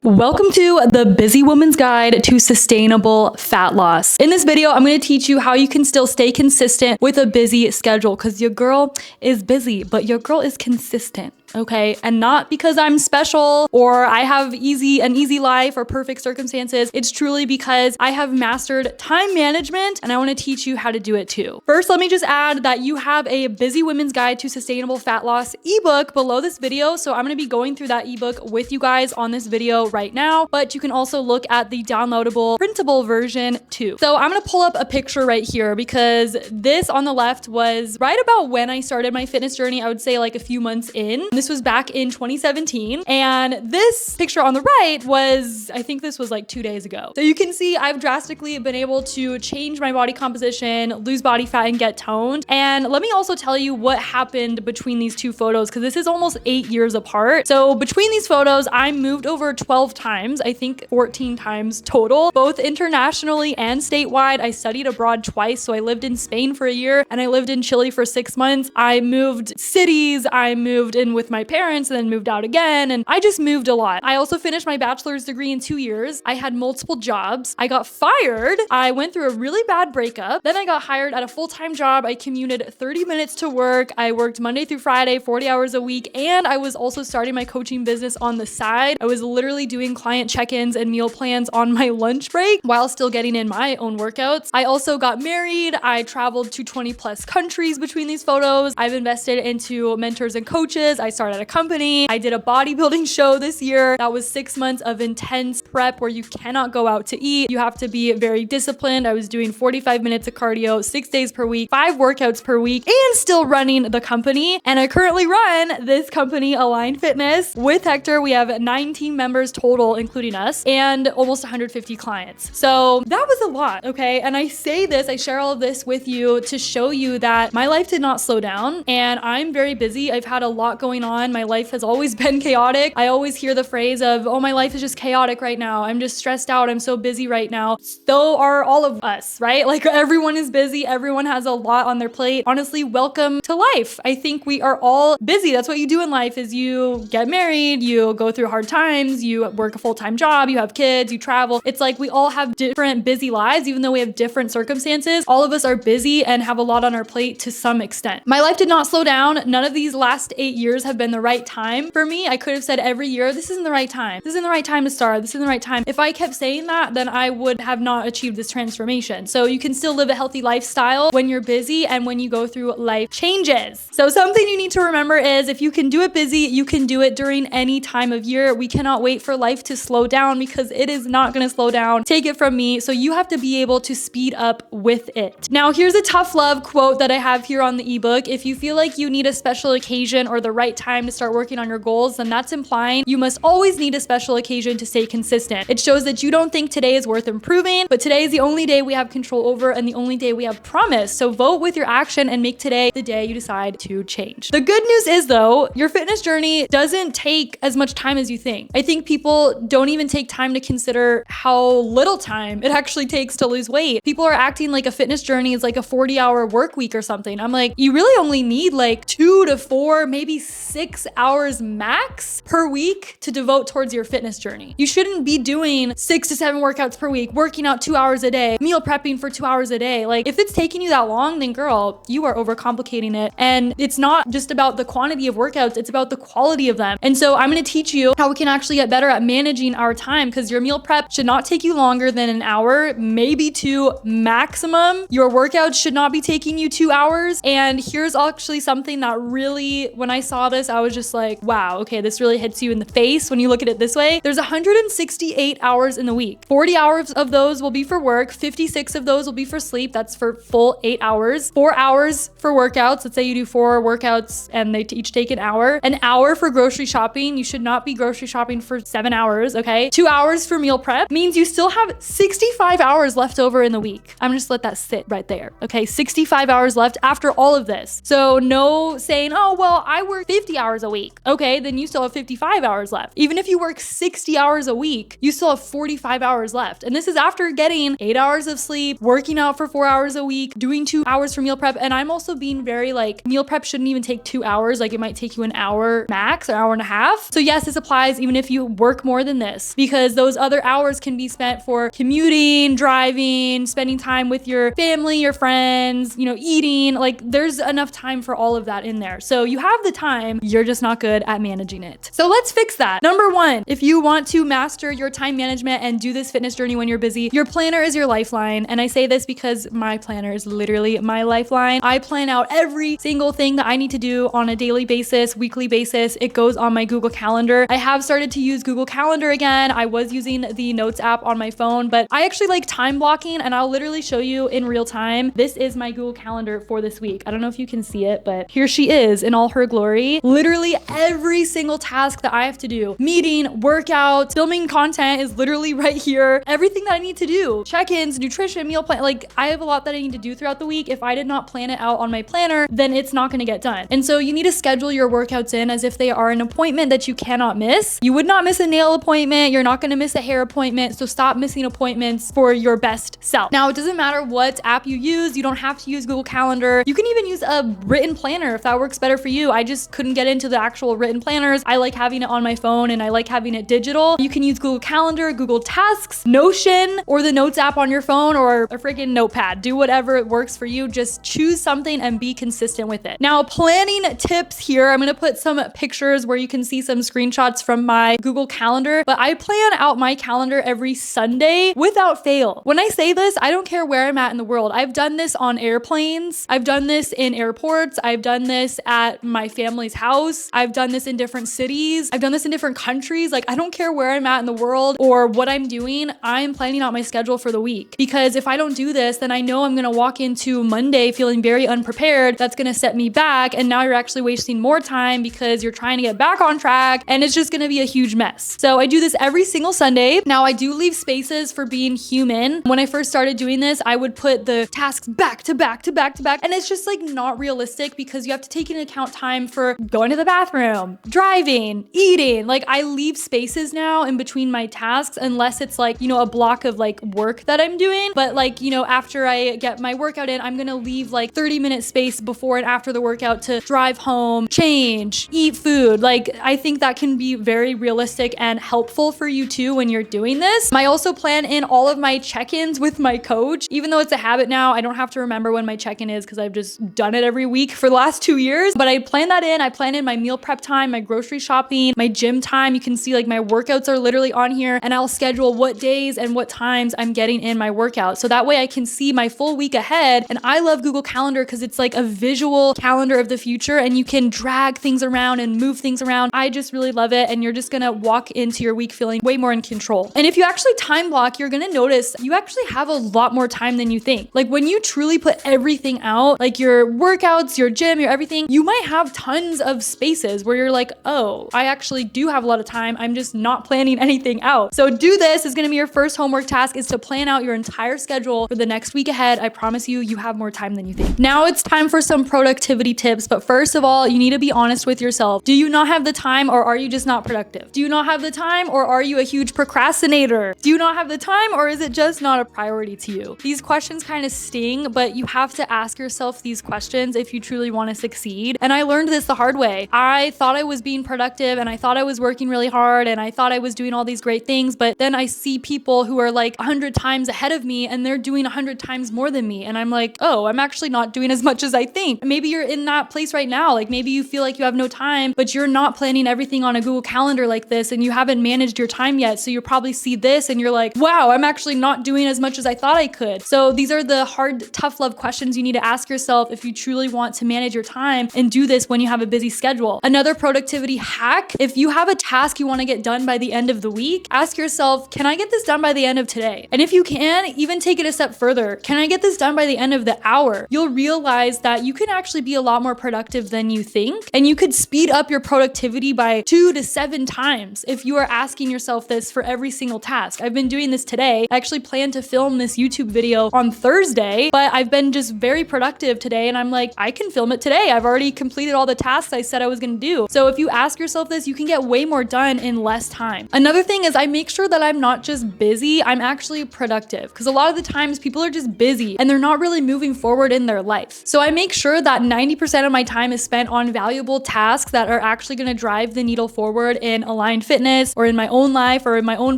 Welcome to the Busy Woman's Guide to Sustainable Fat Loss. In this video, I'm going to teach you how you can still stay consistent with a busy schedule because your girl is busy, but your girl is consistent. Okay. And not because I'm special or I have an easy life or perfect circumstances. It's truly because I have mastered time management and I want to teach you how to do it too. First, let me just add that you have a Busy Women's Guide to Sustainable Fat Loss ebook below this video. So I'm going to be going through that ebook with you guys on this video right now, but you can also look at the downloadable printable version too. So I'm going to pull up a picture right here because this on the left was right about when I started my fitness journey. I would say like a few months in. This was back in 2017. And this picture on the right was, I think this was like 2 days ago. So you can see I've drastically been able to change my body composition, lose body fat, and get toned. And let me also tell you what happened between these two photos because this is almost 8 years apart. So between these photos, I moved over 12 times, I think 14 times total, both internationally and statewide. I studied abroad twice. So I lived in Spain for a year and I lived in Chile for 6 months. I moved cities. I moved in with my parents and then moved out again. And I just moved a lot. I also finished my bachelor's degree in 2 years. I had multiple jobs. I got fired. I went through a really bad breakup. Then I got hired at a full-time job. I commuted 30 minutes to work. I worked Monday through Friday, 40 hours a week. And I was also starting my coaching business on the side. I was literally doing client check-ins and meal plans on my lunch break while still getting in my own workouts. I also got married. I traveled to 20 plus countries between these photos. I've invested into mentors and coaches. I started a company. I did a bodybuilding show this year. That was 6 months of intense prep where you cannot go out to eat. You have to be very disciplined. I was doing 45 minutes of cardio, 6 days per week, 5 workouts per week, and still running the company. And I currently run this company, Align Fitness. With Hector, we have 9 team members total, including us, and almost 150 clients. So that was a lot, okay? And I say this, I share all of this with you to show you that my life did not slow down and I'm very busy. I've had a lot going on. My life has always been chaotic. I always hear the phrase of, oh, my life is just chaotic right now. I'm just stressed out. I'm so busy right now. So are all of us, right? Like everyone is busy. Everyone has a lot on their plate. Honestly, welcome to life. I think we are all busy. That's what you do in life is you get married, you go through hard times, you work a full-time job, you have kids, you travel. It's like we all have different busy lives, even though we have different circumstances. All of us are busy and have a lot on our plate to some extent. My life did not slow down. None of these last 8 years have been the right time for me. I could have said every year, this isn't the right time. This isn't the right time to start. This isn't the right time. If I kept saying that, then I would have not achieved this transformation. So you can still live a healthy lifestyle when you're busy and when you go through life changes. So something you need to remember is if you can do it busy, you can do it during any time of year. We cannot wait for life to slow down because it is not going to slow down. Take it from me. So you have to be able to speed up with it. Now, here's a tough love quote that I have here on the ebook. If you feel like you need a special occasion or the right time to start working on your goals, then that's implying you must always need a special occasion to stay consistent. It shows that you don't think today is worth improving, but today is the only day we have control over and the only day we have promise. So vote with your action and make today the day you decide to change. The good news is though, your fitness journey doesn't take as much time as you think. I think people don't even take time to consider how little time it actually takes to lose weight. People are acting like a fitness journey is like a 40-hour work week or something. I'm like, you really only need like 2 to 4, maybe 6 hours max per week to devote towards your fitness journey. You shouldn't be doing 6 to 7 workouts per week, working out 2 hours a day, meal prepping for 2 hours a day. Like if it's taking you that long, then girl, you are overcomplicating it. And it's not just about the quantity of workouts, it's about the quality of them. And so I'm going to teach you how we can actually get better at managing our time because your meal prep should not take you longer than an hour, maybe 2 maximum. Your workouts should not be taking you 2 hours. And here's actually something that really, when I saw this, I was just like, wow, okay, this really hits you in the face when you look at it this way. There's 168 hours in the week. 40 hours of those will be for work. 56 of those will be for sleep. That's for full 8 hours. 4 hours for workouts. Let's say you do 4 workouts and they each take an hour. An hour for grocery shopping. You should not be grocery shopping for 7 hours, okay? 2 hours for meal prep means you still have 65 hours left over in the week. I'm just let that sit right there, okay? 65 hours left after all of this. So no saying, oh, well, I work 50 50 hours a week. Okay, then you still have 55 hours left. Even if you work 60 hours a week, you still have 45 hours left. And this is after getting 8 hours of sleep, working out for 4 hours a week, doing 2 hours for meal prep. And I'm also being very like, meal prep shouldn't even take 2 hours. Like it might take you an hour max, or hour and a half. So yes, this applies even if you work more than this, because those other hours can be spent for commuting, driving, spending time with your family, your friends, you know, eating. Like there's enough time for all of that in there. So you have the time, you're just not good at managing it. So let's fix that. Number one, if you want to master your time management and do this fitness journey when you're busy, your planner is your lifeline. And I say this because my planner is literally my lifeline. I plan out every single thing that I need to do on a daily basis, weekly basis. It goes on my Google Calendar. I have started to use Google Calendar again. I was using the Notes app on my phone, but I actually like time blocking, and I'll literally show you in real time. This is my Google Calendar for this week. I don't know if you can see it, but here she is in all her glory. Literally every single task that I have to do, meeting, workout, filming content is literally right here. Everything that I need to do, check-ins, nutrition, meal plan, like I have a lot that I need to do throughout the week. If I did not plan it out on my planner, then it's not gonna get done. And so you need to schedule your workouts in as if they are an appointment that you cannot miss. You would not miss a nail appointment. You're not gonna miss a hair appointment. So stop missing appointments for your best self. Now, it doesn't matter what app you use. You don't have to use Google Calendar. You can even use a written planner if that works better for you. I just couldn't get into the actual written planners. I like having it on my phone and I like having it digital. You can use Google Calendar, Google Tasks, Notion, or the Notes app on your phone, or a freaking notepad. Do whatever it works for you. Just choose something and be consistent with it. Now, planning tips here. I'm gonna put some pictures where you can see some screenshots from my Google Calendar, but I plan out my calendar every Sunday without fail. When I say this, I don't care where I'm at in the world. I've done this on airplanes. I've done this in airports. I've done this at my family's house. I've done this in different cities. I've done this in different countries. Like I don't care where I'm at in the world or what I'm doing. I'm planning out my schedule for the week, because if I don't do this, then I know I'm gonna walk into Monday feeling very unprepared. That's gonna set me back. And now you're actually wasting more time because you're trying to get back on track, and it's just gonna be a huge mess. So I do this every single Sunday. Now I do leave spaces for being human. When I first started doing this, I would put the tasks back to back to back to back. And it's just like not realistic, because you have to take into account time for going to the bathroom, driving, eating. Like I leave spaces now in between my tasks, unless it's like, you know, a block of like work that I'm doing. But like, you know, after I get my workout in, I'm gonna leave like 30-minute space before and after the workout to drive home, change, eat food. Like I think that can be very realistic and helpful for you too when you're doing this. I also plan in all of my check-ins with my coach. Even though it's a habit now, I don't have to remember when my check-in is because I've just done it every week for the last 2 years. But I plan that in. I plan in my meal prep time, my grocery shopping, my gym time. You can see like my workouts are literally on here, and I'll schedule what days and what times I'm getting in my workout. So that way I can see my full week ahead. And I love Google Calendar because it's like a visual calendar of the future, and you can drag things around and move things around. I just really love it. And you're just gonna walk into your week feeling way more in control. And if you actually time block, you're gonna notice you actually have a lot more time than you think. Like when you truly put everything out, like your workouts, your gym, your everything, you might have tons of spaces where you're like, oh, I actually do have a lot of time. I'm just not planning anything out. So do this. Is gonna be your first homework task, is to plan out your entire schedule for the next week ahead. I promise you, you have more time than you think. Now it's time for some productivity tips. But first of all, you need to be honest with yourself. Do you not have the time, or are you just not productive? Do you not have the time, or are you a huge procrastinator? Do you not have the time, or is it just not a priority to you? These questions kind of sting, but you have to ask yourself these questions if you truly want to succeed. And I learned this the hard way. I thought I was being productive, and I thought I was working really hard, and I thought I was doing all these great things, but then I see people who are like 100 times ahead of me, and they're doing 100 times more than me. And I'm like, oh, I'm actually not doing as much as I think. Maybe you're in that place right now. Like maybe you feel like you have no time, but you're not planning everything on a Google Calendar like this, and you haven't managed your time yet. So you probably see this and you're like, wow, I'm actually not doing as much as I thought I could. So these are the hard, tough love questions you need to ask yourself if you truly want to manage your time and do this when you have a busy schedule. Another productivity hack, if you have a task you want to get done by the end of the week, ask yourself, can I get this done by the end of today? And if you can, even take it a step further. Can I get this done by the end of the hour? You'll realize that you can actually be a lot more productive than you think, and you could speed up your productivity by 2 to 7 times if you are asking yourself this for every single task. I've been doing this today. I actually plan to film this YouTube video on Thursday, but I've been just very productive today, and I'm like, I can film it today. I've already completed all the tasks I I said I was gonna do. So if you ask yourself this, you can get way more done in less time. Another thing is I make sure that I'm not just busy, I'm actually productive. Because a lot of the times people are just busy and they're not really moving forward in their life. So I make sure that 90% of my time is spent on valuable tasks that are actually gonna drive the needle forward in aligned fitness or in my own life or in my own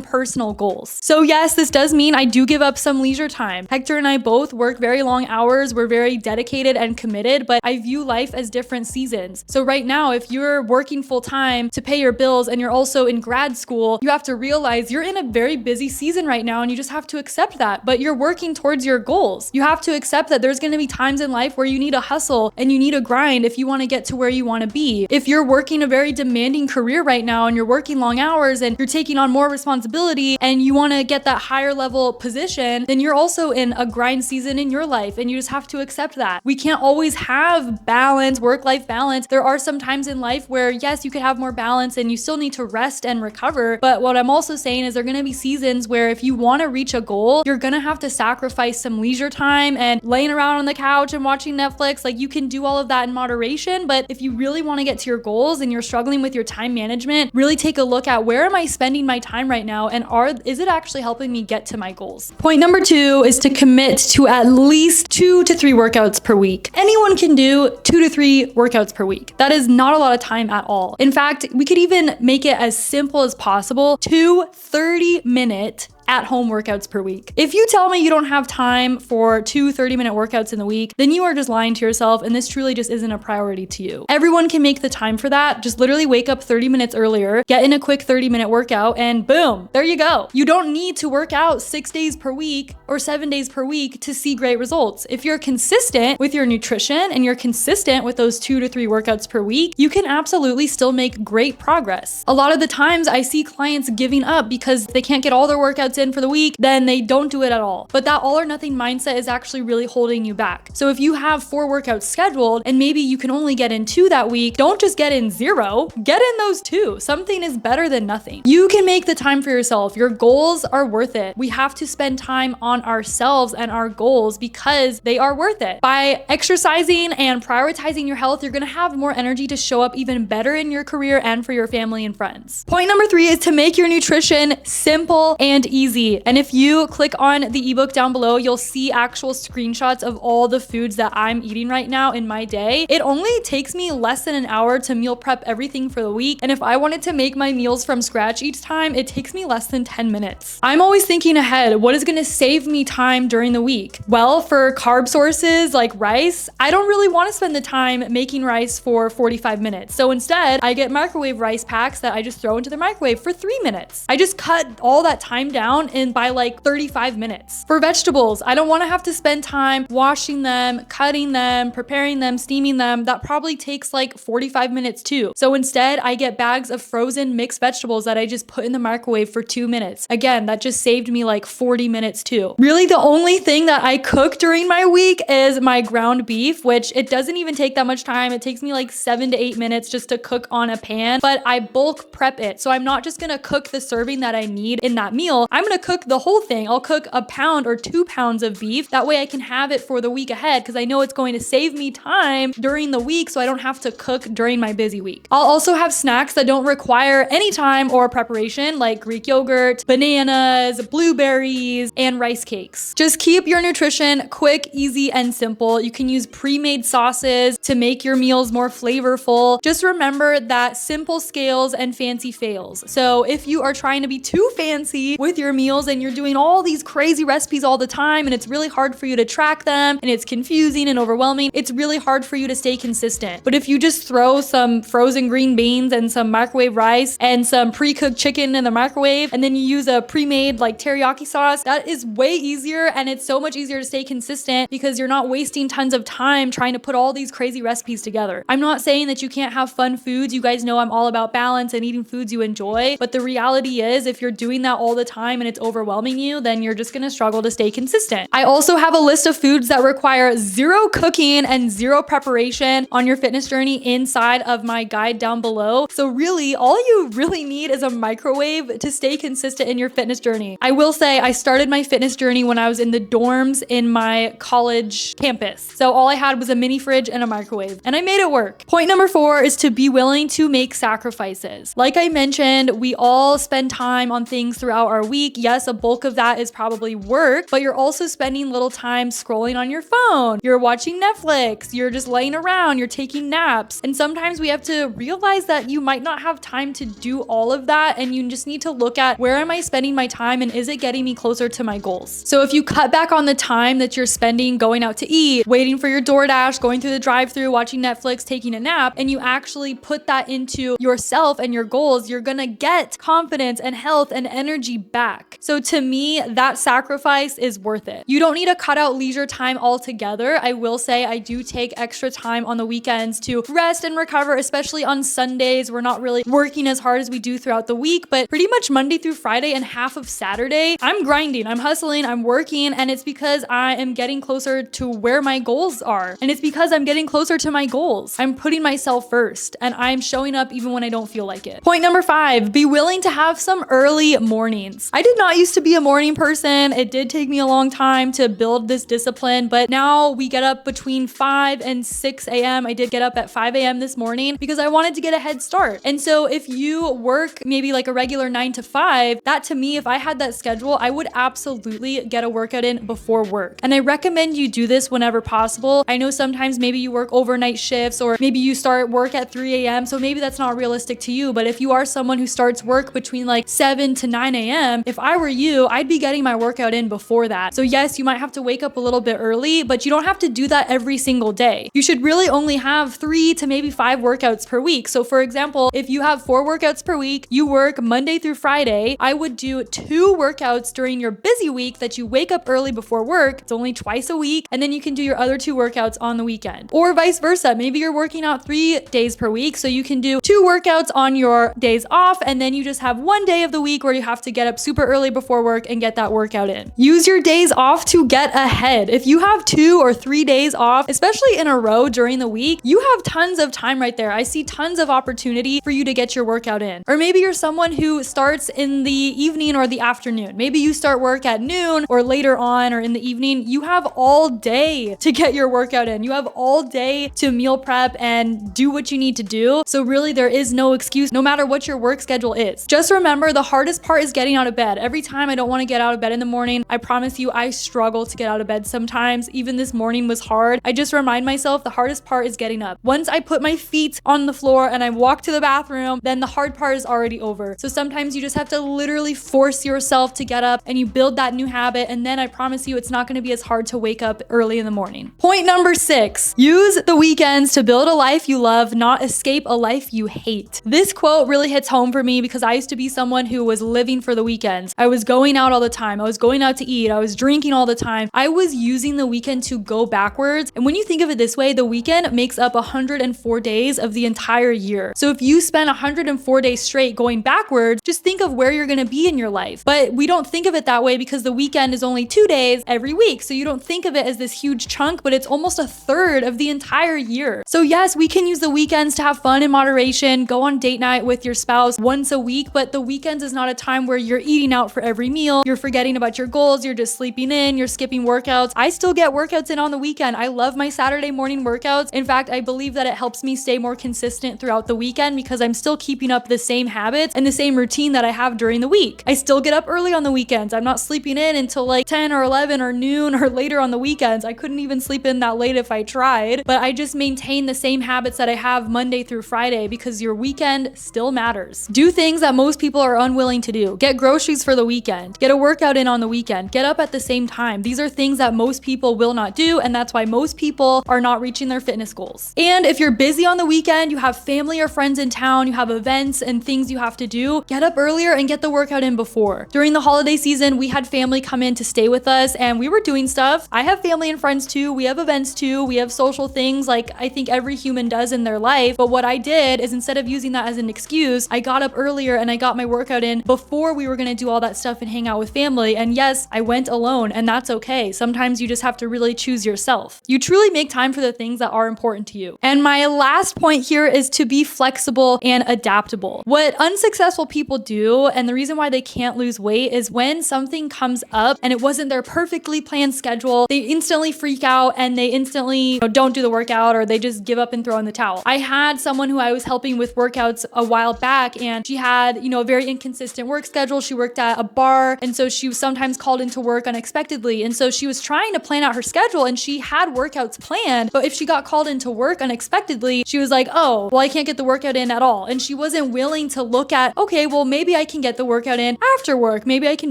personal goals. So yes, this does mean I do give up some leisure time. Hector and I both work very long hours. We're very dedicated and committed, but I view life as different seasons. So right now, if you're working full time to pay your bills and you're also in grad school, you have to realize you're in a very busy season right now and you just have to accept that, but you're working towards your goals. You have to accept that there's gonna be times in life where you need to hustle and you need to grind if you wanna get to where you wanna be. If you're working a very demanding career right now and you're working long hours and you're taking on more responsibility and you wanna get that higher level position, then you're also in a grind season in your life and you just have to accept that. We can't always have balance, work-life balance. There are some times in life where yes, you could have more balance and you still need to rest and recover. But what I'm also saying is there are gonna be seasons where if you wanna reach a goal, you're gonna have to sacrifice some leisure time and laying around on the couch and watching Netflix. Like you can do all of that in moderation, but if you really wanna get to your goals and you're struggling with your time management, really take a look at where am I spending my time right now and is it actually helping me get to my goals? Point number 2 is to commit to at least 2 to 3 workouts per week. Anyone can do 2 to 3 workouts per week. That is not a lot of time at all. In fact, we could even make it as simple as possible, 2 30-minute at-home workouts per week. If you tell me you don't have time for 2 30-minute workouts in the week, then you are just lying to yourself and this truly just isn't a priority to you. Everyone can make the time for that. Just literally wake up 30 minutes earlier, get in a quick 30-minute workout, and boom, there you go. You don't need to work out 6 days per week or 7 days per week to see great results. If you're consistent with your nutrition and you're consistent with those 2 to 3 workouts per week, you can absolutely still make great progress. A lot of the times I see clients giving up because they can't get all their workouts in for the week, then they don't do it at all. But that all or nothing mindset is actually really holding you back. So if you have 4 workouts scheduled and maybe you can only get in 2 that week, don't just get in 0, get in those 2. Something is better than nothing. You can make the time for yourself. Your goals are worth it. We have to spend time on ourselves and our goals because they are worth it. By exercising and prioritizing your health, you're gonna have more energy to show up even better in your career and for your family and friends. Point number 3 is to make your nutrition simple and easy. And if you click on the ebook down below, you'll see actual screenshots of all the foods that I'm eating right now in my day. It only takes me less than an hour to meal prep everything for the week. And if I wanted to make my meals from scratch each time, it takes me less than 10 minutes. I'm always thinking ahead, what is gonna save me time during the week? Well, for carb sources like rice, I don't really wanna spend the time making rice for 45 minutes. So instead, I get microwave rice packs that I just throw into the microwave for 3 minutes. I just cut all that time down by like 35 minutes. For vegetables, I don't want to have to spend time washing them, cutting them, preparing them, steaming them. That probably takes like 45 minutes too. So instead, I get bags of frozen mixed vegetables that I just put in the microwave for 2 minutes. Again, that just saved me like 40 minutes too. Really, the only thing that I cook during my week is my ground beef, which it doesn't even take that much time. It takes me like 7 to 8 minutes just to cook on a pan, but I bulk prep it. So I'm not just gonna cook the serving that I need in that meal. I'm gonna cook the whole thing. I'll cook 1 pound or 2 pounds of beef. That way I can have it for the week ahead because I know it's going to save me time during the week so I don't have to cook during my busy week. I'll also have snacks that don't require any time or preparation like Greek yogurt, bananas, blueberries, and rice cakes. Just keep your nutrition quick, easy, and simple. You can use pre-made sauces to make your meals more flavorful. Just remember that simple scales and fancy fails. So if you are trying to be too fancy with your meals and you're doing all these crazy recipes all the time and it's really hard for you to track them and it's confusing and overwhelming, it's really hard for you to stay consistent. But if you just throw some frozen green beans and some microwave rice and some pre-cooked chicken in the microwave and then you use a pre-made like teriyaki sauce, that is way easier and it's so much easier to stay consistent because you're not wasting tons of time trying to put all these crazy recipes together. I'm not saying that you can't have fun foods. You guys know I'm all about balance and eating foods you enjoy, but the reality is if you're doing that all the time and it's overwhelming you, then you're just gonna struggle to stay consistent. I also have a list of foods that require zero cooking and zero preparation on your fitness journey inside of my guide down below. So really, all you really need is a microwave to stay consistent in your fitness journey. I will say I started my fitness journey when I was in the dorms in my college campus. So all I had was a mini fridge and a microwave, and I made it work. Point number 4 is to be willing to make sacrifices. Like I mentioned, we all spend time on things throughout our week. Yes, a bulk of that is probably work, but you're also spending little time scrolling on your phone. You're watching Netflix, you're just laying around, you're taking naps. And sometimes we have to realize that you might not have time to do all of that, and you just need to look at, where am I spending my time and is it getting me closer to my goals? So if you cut back on the time that you're spending going out to eat, waiting for your DoorDash, going through the drive-thru, watching Netflix, taking a nap, and you actually put that into yourself and your goals, you're gonna get confidence and health and energy back. So to me, that sacrifice is worth it. You don't need to cut out leisure time altogether. I will say I do take extra time on the weekends to rest and recover, especially on Sundays. We're not really working as hard as we do throughout the week, but pretty much Monday through Friday and half of Saturday, I'm grinding, I'm hustling, I'm working, and it's because I am getting closer to where my goals are. And it's because I'm getting closer to my goals. I'm putting myself first, and I'm showing up even when I don't feel like it. Point number 5, be willing to have some early mornings. I did not used to be a morning person. It did take me a long time to build this discipline, but now we get up between 5 and 6 a.m. I did get up at 5 a.m. this morning because I wanted to get a head start. And so if you work maybe like a regular 9 to 5, that to me, if I had that schedule, I would absolutely get a workout in before work. And I recommend you do this whenever possible. I know sometimes maybe you work overnight shifts, or maybe you start work at 3 a.m. So maybe that's not realistic to you. But if you are someone who starts work between like 7 to 9 a.m., if I were you, I'd be getting my workout in before that. So yes, you might have to wake up a little bit early, but you don't have to do that every single day. You should really only have 3 to maybe 5 workouts per week. So for example, if you have 4 workouts per week, you work Monday through Friday, I would do 2 workouts during your busy week that you wake up early before work. It's only twice a week, and then you can do your other 2 workouts on the weekend. Or vice versa. Maybe you're working out 3 days per week, so you can do 2 workouts on your days off, and then you just have 1 day of the week where you have to get up super early before work and get that workout in. Use your days off to get ahead. If you have 2 or 3 days off, especially in a row during the week, you have tons of time right there. I see tons of opportunity for you to get your workout in. Or maybe you're someone who starts in the evening or the afternoon. Maybe you start work at noon or later on or in the evening. You have all day to get your workout in. You have all day to meal prep and do what you need to do. So really there is no excuse, no matter what your work schedule is. Just remember, the hardest part is getting out of bed. Every time I don't want to get out of bed in the morning, I promise you I struggle to get out of bed sometimes. Even this morning was hard. I just remind myself the hardest part is getting up. Once I put my feet on the floor and I walk to the bathroom, then the hard part is already over. So sometimes you just have to literally force yourself to get up and you build that new habit, and then I promise you it's not going to be as hard to wake up early in the morning. Point number 6, use the weekends to build a life you love, not escape a life you hate. This quote really hits home for me because I used to be someone who was living for the weekends. I was going out all the time. I was going out to eat. I was drinking all the time. I was using the weekend to go backwards. And when you think of it this way, the weekend makes up 104 days of the entire year. So if you spend 104 days straight going backwards, just think of where you're going to be in your life. But we don't think of it that way because the weekend is only 2 days every week. So you don't think of it as this huge chunk, but it's almost a third of the entire year. So yes, we can use the weekends to have fun in moderation, go on date night with your spouse once a week, but the weekends is not a time where you're eating out for every meal, you're forgetting about your goals, you're just sleeping in, you're skipping workouts. I still get workouts in on the weekend. I love my Saturday morning workouts. In fact, I believe that it helps me stay more consistent throughout the weekend because I'm still keeping up the same habits and the same routine that I have during the week. I still get up early on the weekends. I'm not sleeping in until like 10 or 11 or noon or later on the weekends. I couldn't even sleep in that late if I tried, but I just maintain the same habits that I have Monday through Friday because your weekend still matters. Do things that most people are unwilling to do. Get groceries for the weekend. Get a workout in on the weekend. Get up at the same time. These are things that most people will not do, and that's why most people are not reaching their fitness goals. And if you're busy on the weekend, you have family or friends in town, you have events and things you have to do, get up earlier and get the workout in before. During the holiday season, we had family come in to stay with us and we were doing stuff. I have family and friends too. We have events too. We have social things like I think every human does in their life. But what I did is instead of using that as an excuse, I got up earlier and I got my workout in before we were going to do all that stuff and hang out with family. And yes, I went alone, and that's okay. Sometimes you just have to really choose yourself. You truly make time for the things that are important to you. And my last point here is to be flexible and adaptable. What unsuccessful people do, and the reason why they can't lose weight, is when something comes up and it wasn't their perfectly planned schedule, they instantly freak out and they instantly don't do the workout, or they just give up and throw in the towel. I had someone who I was helping with workouts a while back, and she had, a very inconsistent work schedule. She worked at a bar, and so she was sometimes called into work unexpectedly. And so she was trying to plan out her schedule, and she had workouts planned, but if she got called into work unexpectedly, she was like, oh, well, I can't get the workout in at all. And she wasn't willing to look at, okay, well, maybe I can get the workout in after work. Maybe I can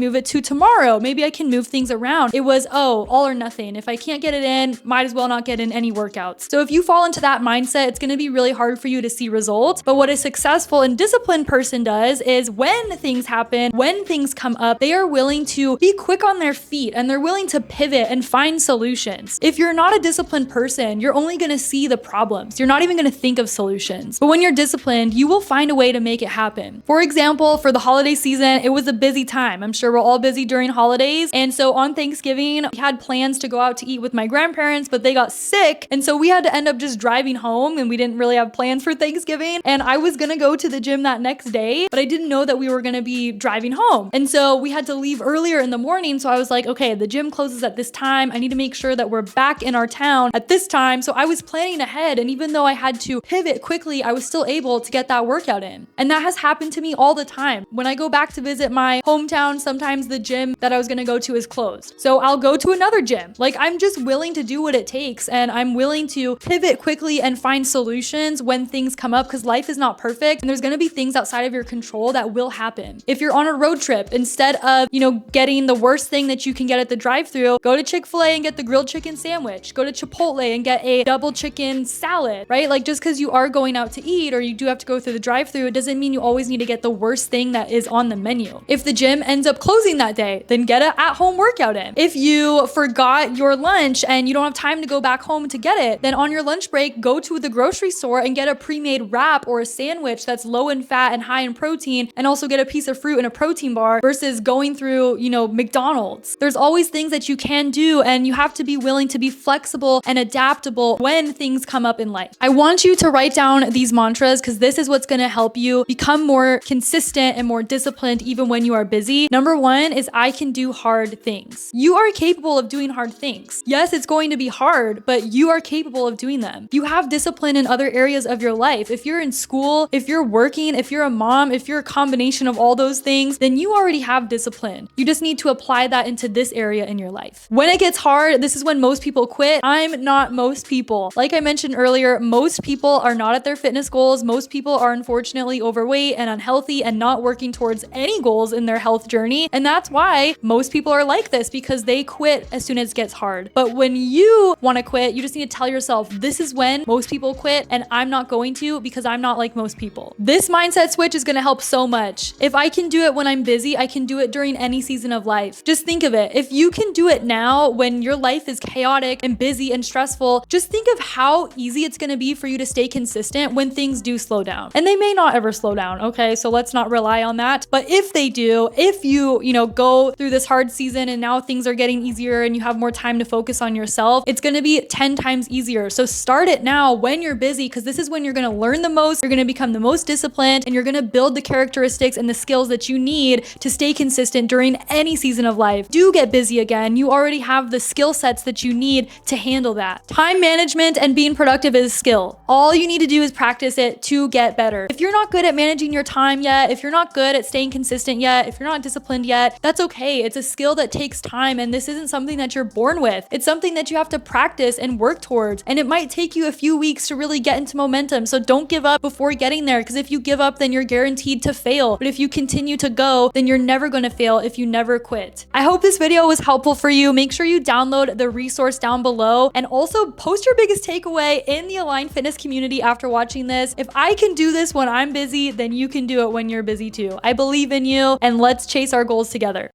move it to tomorrow. Maybe I can move things around. It was, oh, all or nothing. If I can't get it in, might as well not get in any workouts. So if you fall into that mindset, it's going to be really hard for you to see results. But what a successful and disciplined person does is when things happen, when things come up, they are willing to be quick on their feet and they're willing to pivot and find solutions. If you're not a disciplined person, you're only going to see the problems. You're not even going to think of solutions. But when you're disciplined, you will find a way to make it happen. For example, for the holiday season, it was a busy time. I'm sure we're all busy during holidays. And so on Thanksgiving, we had plans to go out to eat with my grandparents, but they got sick. And so we had to end up just driving home, and we didn't really have plans for Thanksgiving. And I was going to go to the gym that next day, but I didn't know that we were going to be driving home. And so we had to leave earlier in the morning. So I was like, okay, the gym closes at this time. I need to make sure that we're back in our town at this time. So I was planning ahead. And even though I had to pivot quickly, I was still able to get that workout in. And that has happened to me all the time. When I go back to visit my hometown, sometimes the gym that I was going to go to is closed. So I'll go to another gym. Like, I'm just willing to do what it takes, and I'm willing to pivot quickly and find solutions when things come up, because life is not perfect and there's going to be things outside of your control that will happen. If you're on a road trip, instead of, getting the worst thing that you can get at the drive-thru, go to Chick-fil-A and get the grilled chicken sandwich. Go to Chipotle and get a double chicken salad, right? Like, just because you are going out to eat or you do have to go through the drive-thru, it doesn't mean you always need to get the worst thing that is on the menu. If the gym ends up closing that day, then get an at-home workout in. If you forgot your lunch and you don't have time to go back home to get it, then on your lunch break, go to the grocery store and get a pre-made wrap or a sandwich that's low in fat and high in protein, and also get a piece of fruit and a protein bar versus going through, McDonald's. There's always things that you can do, and you have to be willing to be flexible and adaptable when things come up in life. I want you to write down these mantras, because this is what's going to help you become more consistent and more disciplined even when you are busy. Number one is, I can do hard things. You are capable of doing hard things. Yes, it's going to be hard, but you are capable of doing them. You have discipline in other areas of your life. If you're in school, if you're working, if you're a mom, if you're a combination of all those things, then you already have discipline. You just need to apply that into this area in your life. When it gets hard, this is when most people quit. I'm not most people. Like I mentioned earlier, most people are not at their fitness goals. Most people are unfortunately overweight and unhealthy and not working towards any goals in their health journey. And that's why most people are like this, because they quit as soon as it gets hard. But when you want to quit, you just need to tell yourself, this is when most people quit, and I'm not going to, because I'm not like most people. This mindset switch is going to help so much. If I can do it when I'm busy, I can do it during any season of life. Just think of it. If you can do it now when your life is chaotic and busy and stressful, just think of how easy it's going to be for you to stay consistent when things do slow down. And they may not ever slow down, okay? So let's not rely on that. But if they do, if you go through this hard season and now things are getting easier and you have more time to focus on yourself, it's going to be 10 times easier. So start it now when you're busy, because this is when you're going to learn the most, you're going to become the most disciplined, and you're going to build the characteristics and the skills that you need to stay consistent during any season of life. Do get busy again. You already have the skill sets that you need to handle that. Time management and being productive is a skill. All you need to do is practice it to get better. If you're not good at managing your time yet, if you're not good at staying consistent yet, if you're not disciplined yet, that's okay. It's a skill that takes time, and this isn't something that you're born with. It's something that you have to practice and work towards, and it might take you a few weeks to really get into momentum. So don't give up before getting there, because if you give up, then you're guaranteed to fail. But if you continue to go, then you're never going to fail if you never quit. I hope this video was helpful for you. Make sure you download the resource down below, and also post your biggest takeaway in the Align Fitness community after watching this. If I can do this when I'm busy, then you can do it when you're busy too. I believe in you, and let's chase our goals together.